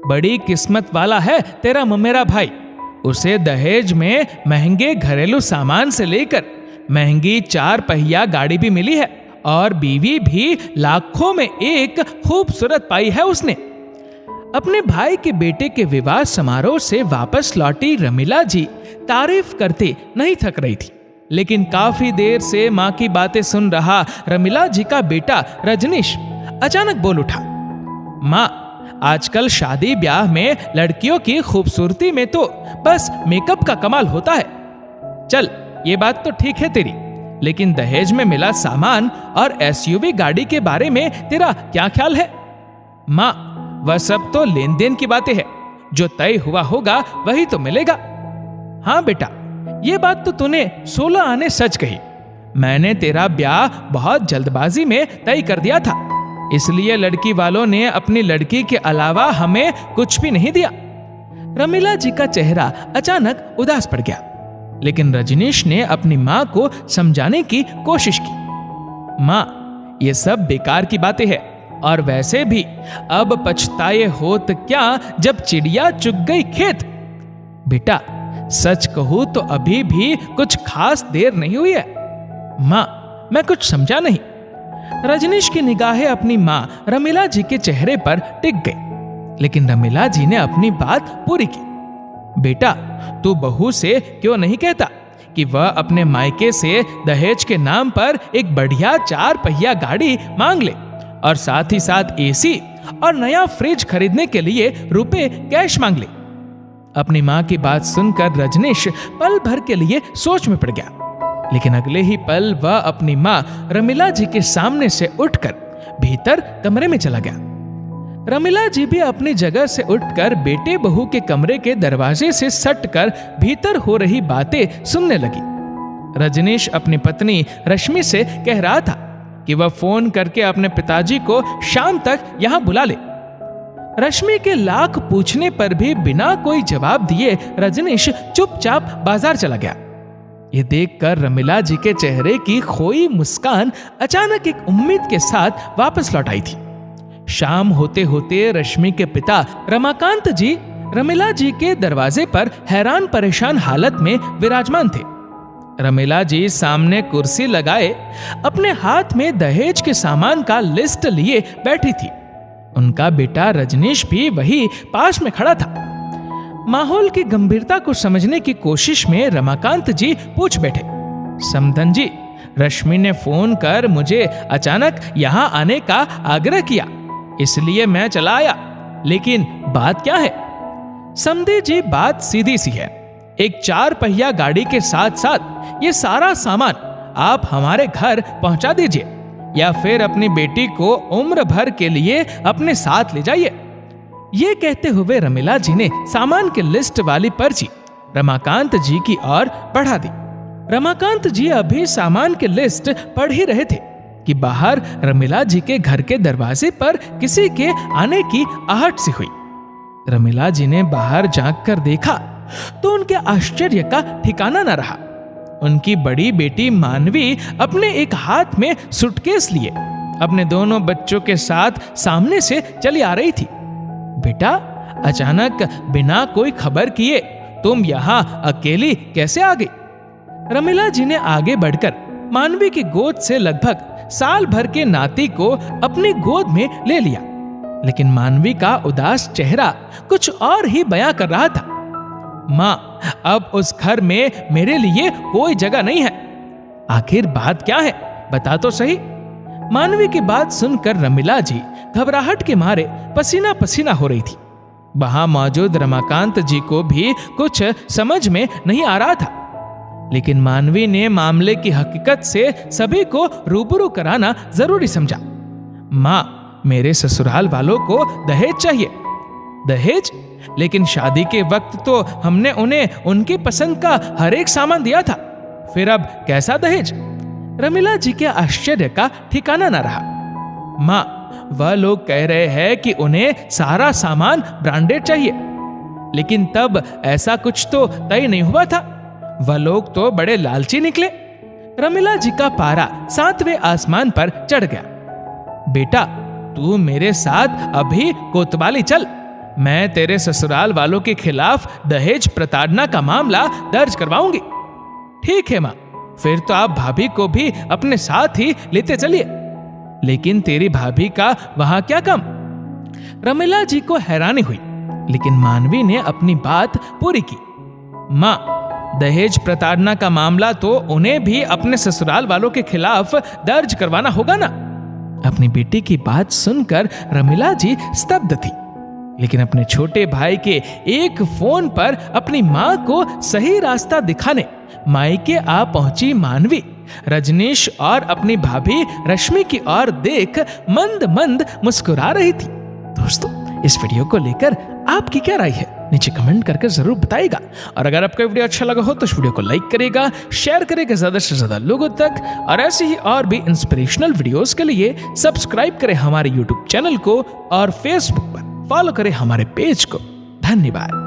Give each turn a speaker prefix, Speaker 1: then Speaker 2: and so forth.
Speaker 1: बड़ी किस्मत वाला है तेरा ममेरा भाई। उसे दहेज में महंगे घरेलू सामान से लेकर महंगी 4 पहिया गाड़ी भी मिली है और बीवी भी लाखों में एक खूबसूरत पाई है उसने। अपने भाई के बेटे के विवाह समारोह से वापस लौटी रमीला जी तारीफ करते नहीं थक रही थी, लेकिन काफी देर से माँ की बातें सुन रहा रमीला जी का बेटा रजनीश अचानक बोल उठा, माँ, आजकल शादी ब्याह में लड़कियों की खूबसूरती में तो बस मेकअप का कमाल होता है। चल, ये बात तो ठीक है तेरी, लेकिन दहेज में मिला सामान और एसयूवी गाड़ी के बारे में तेरा क्या ख्याल है? माँ, वह सब तो लेन देन की बातें हैं, जो तय हुआ होगा वही तो मिलेगा। हाँ बेटा, ये बात तो तूने 16 आने सच कही। मैंने तेरा ब्याह बहुत जल्दबाजी में तय कर दिया था, इसलिए लड़की वालों ने अपनी लड़की के अलावा हमें कुछ भी नहीं दिया। रमीला जी का चेहरा अचानक उदास पड़ गया, लेकिन रजनीश ने अपनी माँ को समझाने की कोशिश की। माँ, ये सब बेकार की बातें हैं, और वैसे भी अब पछताए होत क्या जब चिड़िया चुग गई खेत। बेटा, सच कहूं तो अभी भी कुछ खास देर नहीं हुई है। माँ, मैं कुछ समझा नहीं। रजनीश की निगाहें अपनी माँ रमीला जी के चेहरे पर टिक गई, लेकिन रमीला जी ने अपनी बात पूरी की। बेटा, तू बहू से क्यों नहीं कहता कि वह अपने मायके से दहेज के नाम पर एक बढ़िया 4 पहिया गाड़ी मांग ले और साथ ही साथ एसी और नया फ्रिज खरीदने के लिए रुपए कैश मांग ले। अपनी माँ की बात सुनकर रजनीश पल भर के लिए सोच में पड़ गया, लेकिन अगले ही पल वह अपनी माँ रमीला जी के सामने से उठकर भीतर कमरे में चला गया। रमीला जी भी अपनी जगह से उठकर बेटे बहू के कमरे के दरवाजे से सटकर भीतर हो रही बातें सुनने लगी। रजनीश अपनी पत्नी रश्मि से कह रहा था कि वह फोन करके अपने पिताजी को शाम तक यहां बुला ले। रश्मि के लाख पूछने पर भी बिना कोई जवाब दिए रजनीश चुपचाप बाजार चला गया। ये देखकर रमीला जी के चेहरे की खोई मुस्कान अचानक एक उम्मीद के साथ वापस लौट आई थी। शाम होते होते रश्मि के पिता रमाकांत जी रमीला जी के दरवाजे पर हैरान परेशान हालत में विराजमान थे। रमीला जी सामने कुर्सी लगाए अपने हाथ में दहेज के सामान का लिस्ट लिए बैठी थी। उनका बेटा रजनीश भी वही पास में खड़ा था। माहौल की गंभीरता को समझने की कोशिश में रमाकांत जी पूछ बैठे, समधन जी, रश्मि ने फोन कर मुझे अचानक यहाँ आने का आग्रह किया, इसलिए मैं चला आया, लेकिन बात क्या है? समधी जी, बात सीधी सी है। एक 4 पहिया गाड़ी के साथ साथ ये सारा सामान आप हमारे घर पहुंचा दीजिए, या फिर अपनी बेटी को उम्र भर के लिए अपने साथ ले जाइए। ये कहते हुए रमीला जी ने सामान के लिस्ट वाली पर्ची रमाकांत जी की ओर बढ़ा दी। रमाकांत जी अभी सामान के लिस्ट पढ़ ही रहे थे कि बाहर रमीला जी के घर के दरवाजे पर किसी के आने की आहट सी हुई। रमीला जी ने बाहर झांक कर देखा तो उनके आश्चर्य का ठिकाना न रहा। उनकी बड़ी बेटी मानवी अपने एक हाथ में सूटकेस लिए अपने दोनों बच्चों के साथ सामने से चली आ रही थी। बेटा, अचानक बिना कोई खबर किए तुम यहाँ अकेली कैसे आ गई? रमीला जी ने आगे बढ़कर मानवी की गोद से लगभग साल भर के नाती को अपनी गोद में ले लिया, लेकिन मानवी का उदास चेहरा कुछ और ही बयां कर रहा था। माँ, अब उस घर में मेरे लिए कोई जगह नहीं है। आखिर बात क्या है, बता तो सही। मानवी की बात सुनकर रमीला जी घबराहट के मारे पसीना पसीना हो रही थी। वहां मौजूद रमाकांत जी को भी कुछ समझ में नहीं आ रहा था, लेकिन मानवी ने मामले की हकीकत से सभी को रूबरू कराना जरूरी समझा। माँ, मेरे ससुराल वालों को दहेज चाहिए। दहेज? लेकिन शादी के वक्त तो हमने उन्हें उनकी पसंद का हर एक सामान दिया था, फिर अब कैसा दहेज? रमीला जी के आश्चर्य का ठिकाना न रहा। माँ, वह लोग कह रहे हैं कि उन्हें सारा सामान ब्रांडेड चाहिए, लेकिन तब ऐसा कुछ तो तय नहीं हुआ था। वह लोग तो बड़े लालची निकले। रमीला जी का पारा 7वें आसमान पर चढ़ गया। बेटा, तू मेरे साथ अभी कोतवाली चल, मैं तेरे ससुराल वालों के खिलाफ दहेज प्रताड़ना का मामला दर्ज करवाऊंगी। ठीक है माँ, फिर तो आप भाभी को भी अपने साथ ही लेते चलिए। लेकिन तेरी भाभी का वहां क्या काम? रमीला जी को हैरानी हुई, लेकिन मानवी ने अपनी बात पूरी की। माँ, दहेज प्रताड़ना का मामला तो उन्हें भी अपने ससुराल वालों के खिलाफ दर्ज करवाना होगा ना। अपनी बेटी की बात सुनकर रमीला जी स्तब्ध थी, लेकिन अपने छोटे भाई के एक फोन पर अपनी मां को सही रास्ता दिखाने मायके आ पहुंची मानवी रजनीश और अपनी भाभी रश्मि की ओर देख मंद मंद मुस्कुरा रही थी। दोस्तों, इस वीडियो को लेकर आपकी क्या राय है नीचे कमेंट करके जरूर बताइएगा। और अगर आपको वीडियो अच्छा लगा हो तो इस वीडियो को लाइक करेगा, शेयर करेगा ज्यादा से ज्यादा लोगों तक, और ऐसे ही और भी इंस्पिरेशनल वीडियोस के लिए सब्सक्राइब करें हमारे यूट्यूब चैनल को और फेसबुक पर फॉलो करें हमारे पेज को। धन्यवाद।